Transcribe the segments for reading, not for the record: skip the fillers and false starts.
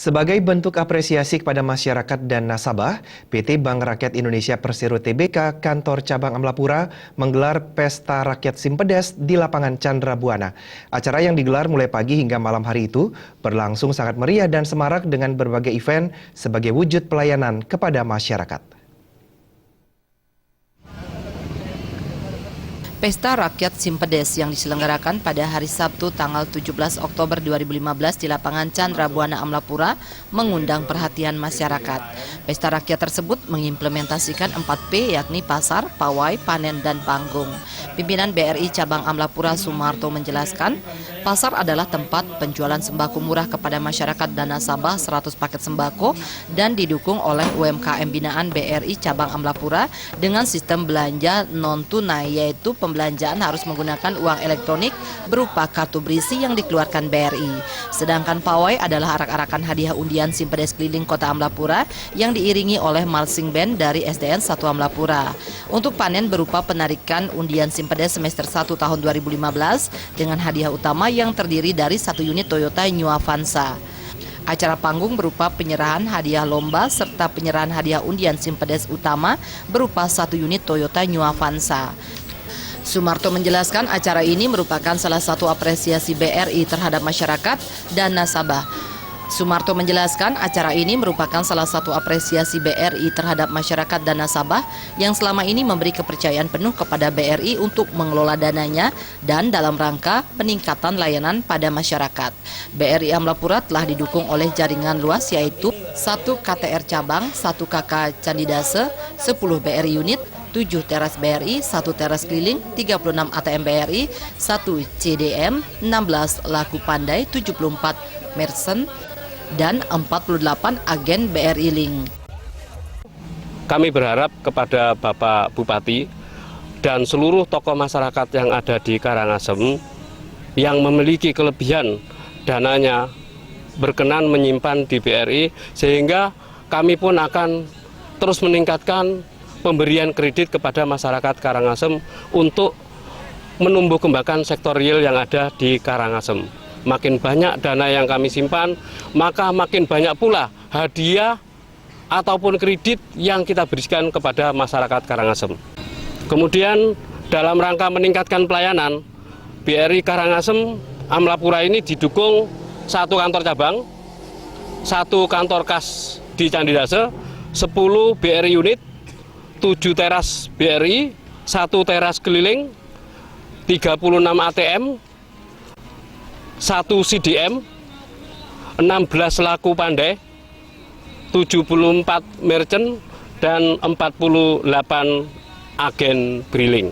Sebagai bentuk apresiasi kepada masyarakat dan nasabah, PT Bank Rakyat Indonesia Persero Tbk Kantor Cabang Amlapura menggelar Pesta Rakyat Simpedes di lapangan Chandra Buana. Acara yang digelar mulai pagi hingga malam hari itu berlangsung sangat meriah dan semarak dengan berbagai event sebagai wujud pelayanan kepada masyarakat. Pesta Rakyat Simpedes yang diselenggarakan pada hari Sabtu tanggal 17 Oktober 2015 di lapangan Chandra Buana Amlapura mengundang perhatian masyarakat. Pesta rakyat tersebut mengimplementasikan 4P yakni pasar, pawai, panen, dan panggung. Pimpinan BRI Cabang Amlapura Sumarto menjelaskan, pasar adalah tempat penjualan sembako murah kepada masyarakat dan nasabah 100 paket sembako dan didukung oleh UMKM binaan BRI Cabang Amlapura dengan sistem belanja non-tunai, yaitu pembelanjaan harus menggunakan uang elektronik berupa kartu berisi yang dikeluarkan BRI. Sedangkan pawai adalah arak-arakan hadiah undian Simpedes keliling kota Amlapura yang diiringi oleh marching band dari SDN 1 Amlapura. Untuk panen berupa penarikan undian Simpedes semester 1 tahun 2015 dengan hadiah utama yang terdiri dari 1 unit Toyota New Avanza. Acara panggung berupa penyerahan hadiah lomba serta penyerahan hadiah undian Simpedes utama berupa 1 unit Toyota New Avanza. Sumarto menjelaskan acara ini merupakan salah satu apresiasi BRI terhadap masyarakat dan nasabah. Sumarto menjelaskan acara ini merupakan salah satu apresiasi BRI terhadap masyarakat dan nasabah yang selama ini memberi kepercayaan penuh kepada BRI untuk mengelola dananya dan dalam rangka peningkatan layanan pada masyarakat. BRI Amlapura telah didukung oleh jaringan luas yaitu 1 KTR cabang, 1 KK Candidase, 10 BRI unit, 7 teras BRI, 1 teras keliling, 36 ATM BRI, 1 CDM, 16 laku pandai, 74 merchant, dan 48 agen BRI Link. Kami berharap kepada Bapak Bupati dan seluruh tokoh masyarakat yang ada di Karangasem yang memiliki kelebihan dananya berkenan menyimpan di BRI, sehingga kami pun akan terus meningkatkan pemberian kredit kepada masyarakat Karangasem untuk menumbuh kembangkan sektor real yang ada di Karangasem. Makin banyak dana yang kami simpan, maka makin banyak pula hadiah ataupun kredit yang kita berikan kepada masyarakat Karangasem. Kemudian dalam rangka meningkatkan pelayanan, BRI Karangasem Amlapura ini didukung 1 kantor cabang, 1 kantor kas di Candidase, 10 BRI unit, 7 teras BRI, 1 teras keliling, 36 ATM, 1 CDM, 16 laku pandai, 74 merchant, dan 48 agen briling.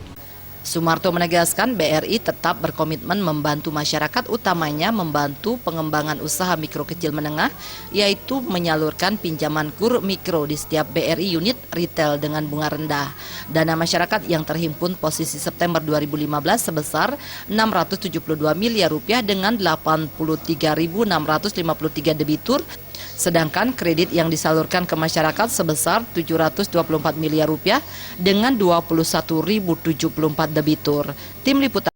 Sumarto menegaskan BRI tetap berkomitmen membantu masyarakat, utamanya membantu pengembangan usaha mikro kecil menengah, yaitu menyalurkan pinjaman kur mikro di setiap BRI unit retail dengan bunga rendah. Dana masyarakat yang terhimpun posisi September 2015 sebesar 672 miliar rupiah dengan 83.653 debitur. Sedangkan kredit yang disalurkan ke masyarakat sebesar 724 miliar rupiah dengan 21.074 debitur. Tim Liputan